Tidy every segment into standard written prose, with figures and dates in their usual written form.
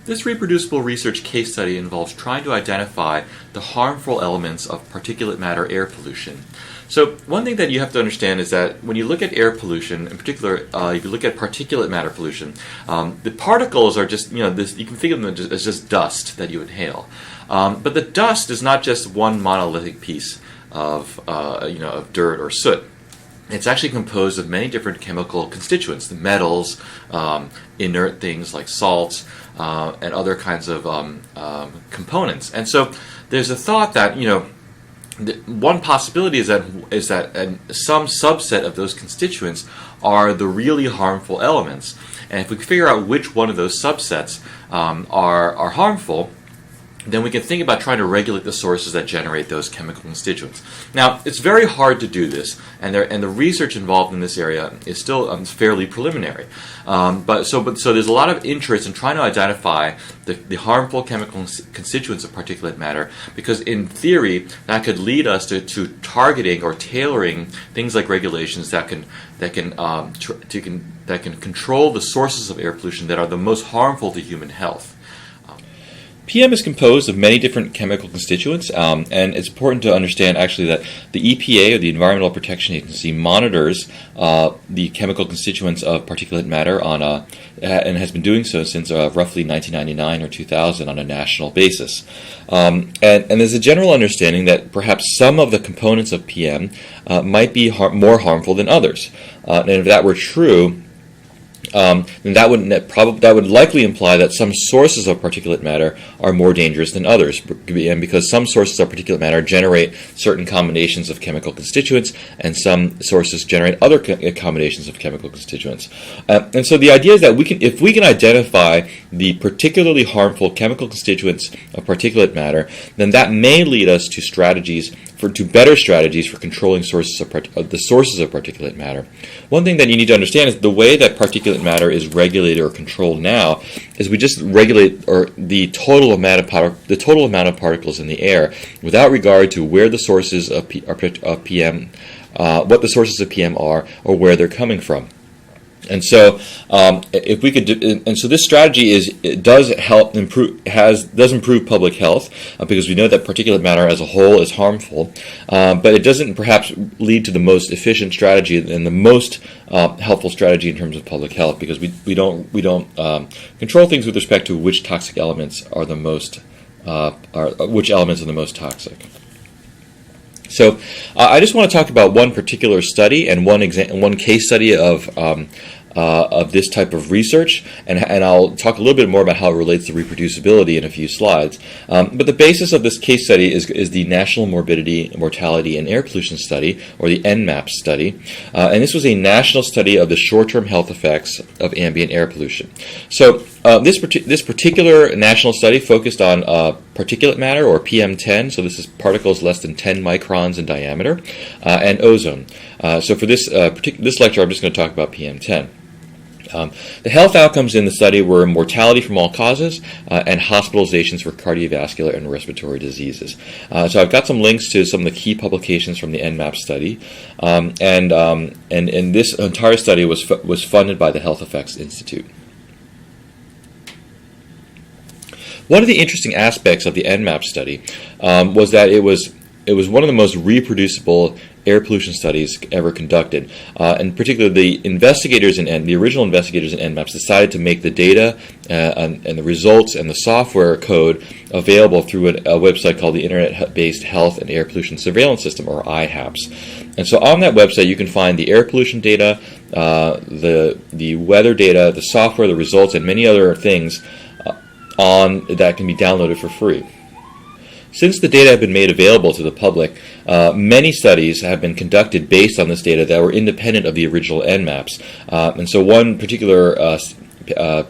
This reproducible research case study involves trying to identify the harmful elements of particulate matter air pollution. So one thing that you have to understand is that when you look at air pollution, in particular, if you look at particulate matter pollution, the particles are just, this, you can think of them as just dust that you inhale. But the dust is not just one monolithic piece of dirt or soot. It's actually composed of many different chemical constituents, the metals, inert things like salts, and other kinds of components. And so there's a thought that, one possibility is that some subset of those constituents are the really harmful elements. And if we figure out which one of those subsets are harmful, then we can think about trying to regulate the sources that generate those chemical constituents. Now, it's very hard to do this, and the research involved in this area is still fairly preliminary. But there's a lot of interest in trying to identify the harmful chemical constituents of particulate matter, because in theory that could lead us to targeting or tailoring things like regulations that can control the sources of air pollution that are the most harmful to human health. PM is composed of many different chemical constituents, and it's important to understand actually that the EPA, or the Environmental Protection Agency, monitors the chemical constituents of particulate matter and has been doing so since roughly 1999 or 2000 on a national basis. And there's a general understanding that perhaps some of the components of PM might be more harmful than others. And if that were true, then that would likely imply that some sources of particulate matter are more dangerous than others, and because some sources of particulate matter generate certain combinations of chemical constituents, and some sources generate other combinations of chemical constituents. And so the idea is that if we can identify the particularly harmful chemical constituents of particulate matter, then that may lead us to better strategies for controlling the sources of particulate matter. One thing that you need to understand is the way that particulate matter is regulated or controlled now is we just regulate the total amount of particles in the air without regard to where the sources of PM, what the sources of PM are, or where they're coming from. And so, if we could, so this strategy does improve public health because we know that particulate matter as a whole is harmful, but it doesn't perhaps lead to the most efficient strategy and the most helpful strategy in terms of public health, because we don't control things with respect to which toxic elements are the most, which elements are the most toxic. So I just want to talk about one particular study and one case study of this type of research, and I'll talk a little bit more about how it relates to reproducibility in a few slides. But the basis of this case study is the National Morbidity, Mortality, and Air Pollution Study, or the NMAP study. And this was a national study of the short-term health effects of ambient air pollution. So this particular national study focused on particulate matter, or PM10, so this is particles less than 10 microns in diameter, and ozone. So for this lecture, I'm just going to talk about PM10. The health outcomes in the study were mortality from all causes and hospitalizations for cardiovascular and respiratory diseases. So I've got some links to some of the key publications from the NMAP study, and this entire study was funded by the Health Effects Institute. One of the interesting aspects of the NMAP study was that it was one of the most reproducible air pollution studies ever conducted. And particularly the original investigators in NMAPS decided to make the data and the results and the software code available through a website called the Internet-Based Health and Air Pollution Surveillance System, or IHAPS. And so on that website you can find the air pollution data, the weather data, the software, the results, and many other things that can be downloaded for free. Since the data have been made available to the public, many studies have been conducted based on this data that were independent of the original NMAPs. And so one particular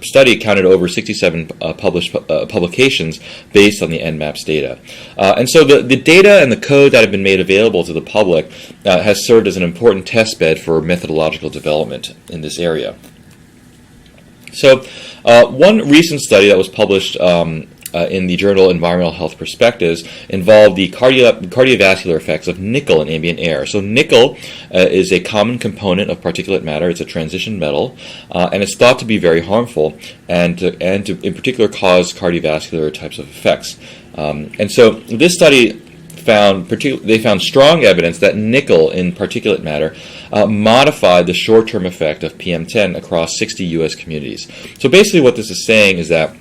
study counted over 67 published publications based on the NMAPs data. And so the data and the code that have been made available to the public has served as an important test bed for methodological development in this area. So one recent study that was published in the journal Environmental Health Perspectives involved the cardiovascular effects of nickel in ambient air. So nickel is a common component of particulate matter. It's a transition metal, and it's thought to be very harmful and to in particular cause cardiovascular types of effects. And so this study they found strong evidence that nickel in particulate matter modified the short-term effect of PM10 across 60 U.S. communities. So basically what this is saying is that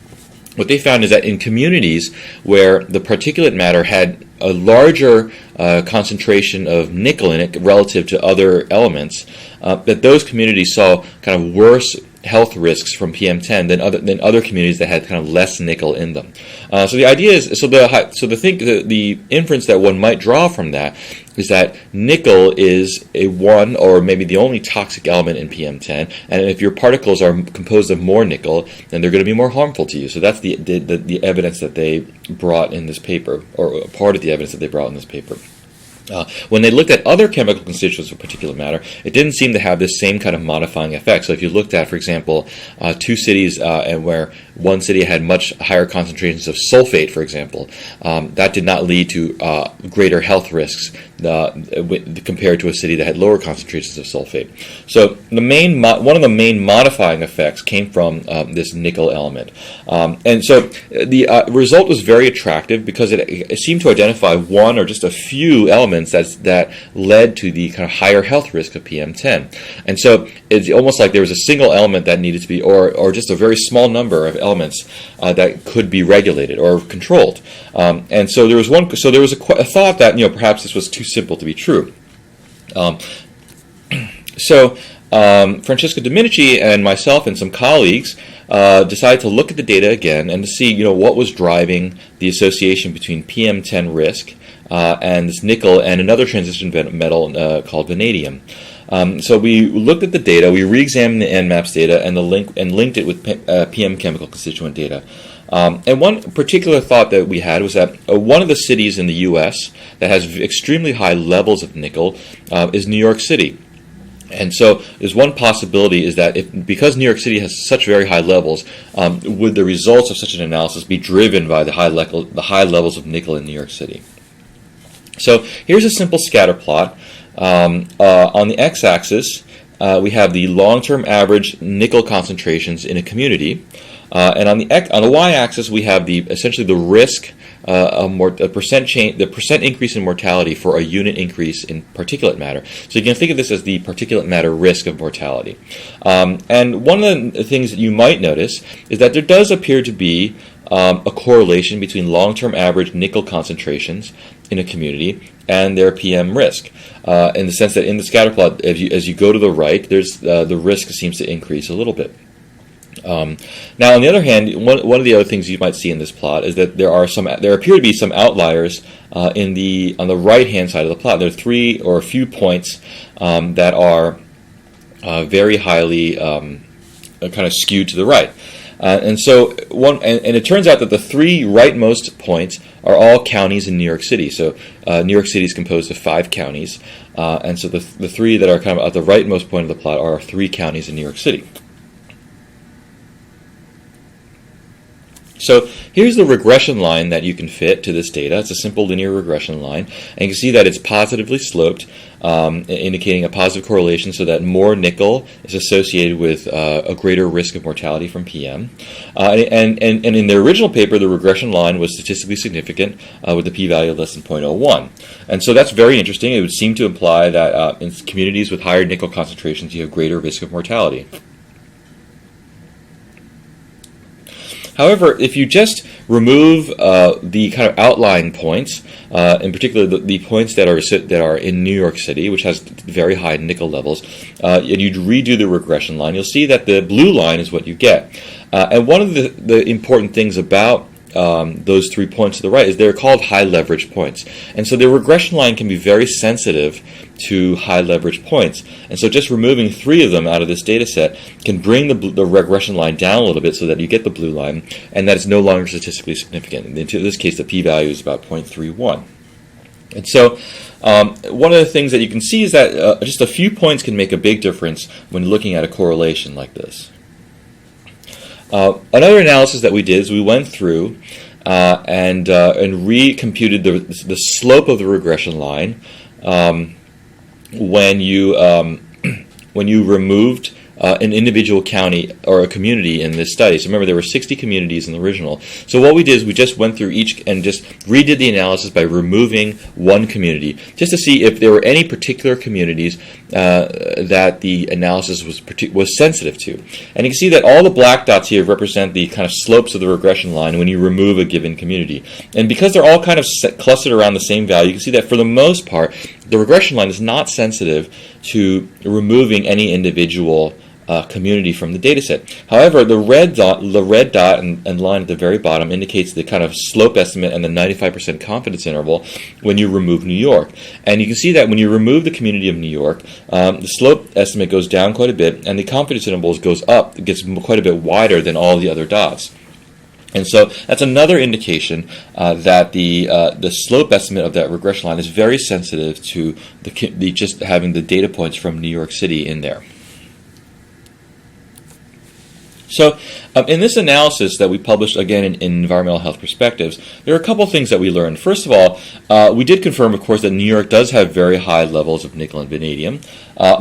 what they found is that in communities where the particulate matter had a larger concentration of nickel in it relative to other elements, that those communities saw kind of worse health risks from PM10 than other communities that had kind of less nickel in them. So the idea is, the inference that one might draw from that is that nickel is one or maybe the only toxic element in PM10, and if your particles are composed of more nickel, then they're going to be more harmful to you. So that's the evidence that they brought in this paper, or part of the evidence that they brought in this paper. When they looked at other chemical constituents of particulate matter, it didn't seem to have this same kind of modifying effect. So if you looked at, for example, two cities and where one city had much higher concentrations of sulfate, for example, that did not lead to greater health risks compared to a city that had lower concentrations of sulfate. So one of the main modifying effects came from this nickel element. And so the result was very attractive because it seemed to identify one or just a few elements that led to the kind of higher health risk of PM10. And so it's almost like there was a single element that needed to be, or just a very small number of elements that could be regulated or controlled. And so there was a thought that perhaps this was too simple to be true. Francesco Dominici and myself and some colleagues decided to look at the data again and to see what was driving the association between PM10 risk and this nickel and another transition metal called vanadium. So we looked at the data, we re-examined the NMAPS data and linked it with PM chemical constituent data. And one particular thought that we had was that one of the cities in the U.S. that has extremely high levels of nickel is New York City. And so there's one possibility is that because New York City has such very high levels, would the results of such an analysis be driven by the high levels of nickel in New York City? So here's a simple scatter plot. On the x-axis, we have the long-term average nickel concentrations in a community, and on the y-axis we have essentially the risk, the percent increase in mortality for a unit increase in particulate matter. So you can think of this as the particulate matter risk of mortality. And one of the things that you might notice is that there does appear to be a correlation between long-term average nickel concentrations in a community and their PM risk, in the sense that in the scatter plot, as you go to the right, there's the risk seems to increase a little bit. Now, on the other hand, one of the other things you might see in this plot is that there appear to be some outliers on the right-hand side of the plot. There are three or a few points that are very highly kind of skewed to the right. And it turns out that the three rightmost points are all counties in New York City. So New York City is composed of 5 counties, and so the three that are kind of at the rightmost point of the plot are 3 counties in New York City. So here's the regression line that you can fit to this data. It's a simple linear regression line, and you can see that it's positively sloped, indicating a positive correlation so that more nickel is associated with a greater risk of mortality from PM. And in the original paper, the regression line was statistically significant with a p-value less than 0.01. And so that's very interesting. It would seem to imply that in communities with higher nickel concentrations, you have greater risk of mortality. However, if you just remove the kind of outlying points, in particular the points that are in New York City, which has very high nickel levels, and you redo the regression line, you'll see that the blue line is what you get. And one of the important things about those 3 points to the right is they're called high leverage points. And so the regression line can be very sensitive to high leverage points. And so just removing 3 of them out of this data set can bring the regression line down a little bit so that you get the blue line and that it's no longer statistically significant. In this case, the p-value is about 0.31. And so one of the things that you can see is that just a few points can make a big difference when looking at a correlation like this. Another analysis that we did is we went through and recomputed the slope of the regression line when you removed an individual county or a community in this study. So remember, there were 60 communities in the original. So what we did is we just went through each and just redid the analysis by removing one community, just to see if there were any particular communities that the analysis was sensitive to. And you can see that all the black dots here represent the kind of slopes of the regression line when you remove a given community. And because they're all kind of clustered around the same value, you can see that for the most part, the regression line is not sensitive to removing any individual community from the data set. However, the red dot and line at the very bottom indicates the kind of slope estimate and the 95% confidence interval when you remove New York. And you can see that when you remove the community of New York, the slope estimate goes down quite a bit, and the confidence interval goes up. It gets quite a bit wider than all the other dots. And so that's another indication that the slope estimate of that regression line is very sensitive to the just having the data points from New York City in there. So in this analysis that we published, again, in Environmental Health Perspectives, there are a couple things that we learned. First of all, we did confirm, of course, that New York does have very high levels of nickel and vanadium,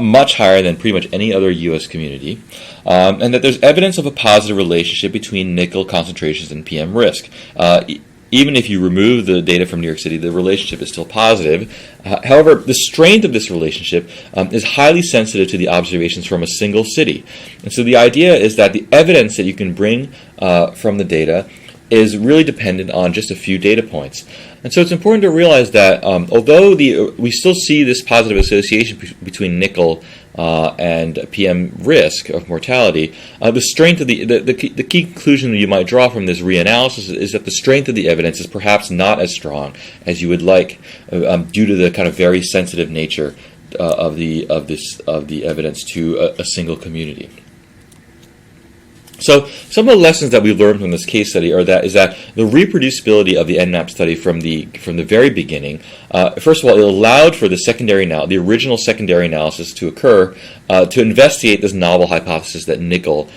much higher than pretty much any other U.S. community, and that there's evidence of a positive relationship between nickel concentrations and PM risk. Even if you remove the data from New York City, the relationship is still positive. However, the strength of this relationship is highly sensitive to the observations from a single city. And so the idea is that the evidence that you can bring from the data is really dependent on just a few data points. And so it's important to realize that although we still see this positive association between nickel and PM risk of mortality, the strength of the key conclusion that you might draw from this reanalysis is that the strength of the evidence is perhaps not as strong as you would like, due to the kind of very sensitive nature of the evidence to a single community. So some of the lessons that we learned from this case study is that the reproducibility of the EnMAP study from the very beginning, first of all, it allowed for the original secondary analysis to occur to investigate this novel hypothesis that nickel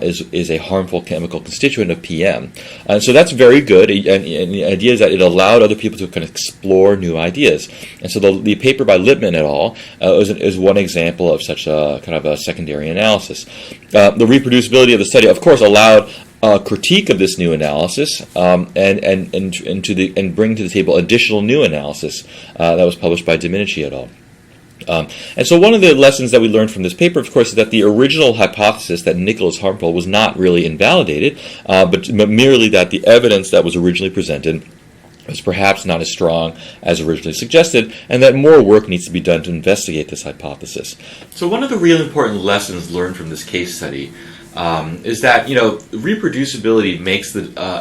is a harmful chemical constituent of PM. And so that's very good, and the idea is that it allowed other people to kind of explore new ideas. And so the paper by Lippmann et al. Is one example of such a kind of a secondary analysis. The reproducibility of the study, of course, allowed critique of this new analysis and bring to the table additional new analysis that was published by Domenici et al. And so one of the lessons that we learned from this paper, of course, is that the original hypothesis that nickel is harmful was not really invalidated, but merely that the evidence that was originally presented was perhaps not as strong as originally suggested, and that more work needs to be done to investigate this hypothesis. So one of the real important lessons learned from this case study is that reproducibility makes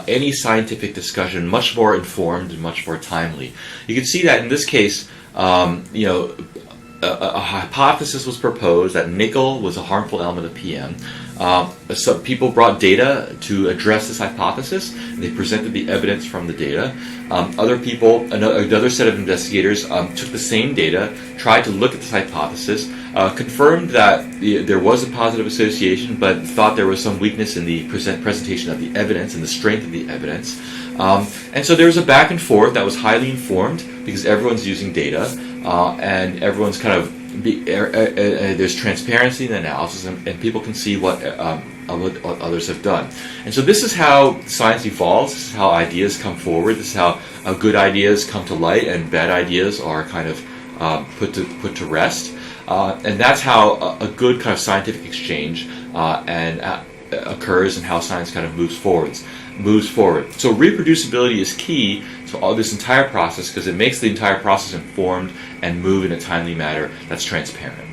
any scientific discussion much more informed and much more timely. You can see that in this case, a hypothesis was proposed that nickel was a harmful element of PM. So people brought data to address this hypothesis, and they presented the evidence from the data. Another set of investigators took the same data, tried to look at this hypothesis, confirmed that there was a positive association, but thought there was some weakness in the presentation of the evidence and the strength of the evidence. And so there was a back and forth that was highly informed because everyone's using data, and everyone's kind of there's transparency in the analysis, and people can see what others have done. And so this is how science evolves. This is how ideas come forward. This is how good ideas come to light and bad ideas are kind of put to rest. And that's how a good kind of scientific exchange occurs, and how science kind of moves forward. So reproducibility is key to all this entire process because it makes the entire process informed and move in a timely manner that's transparent.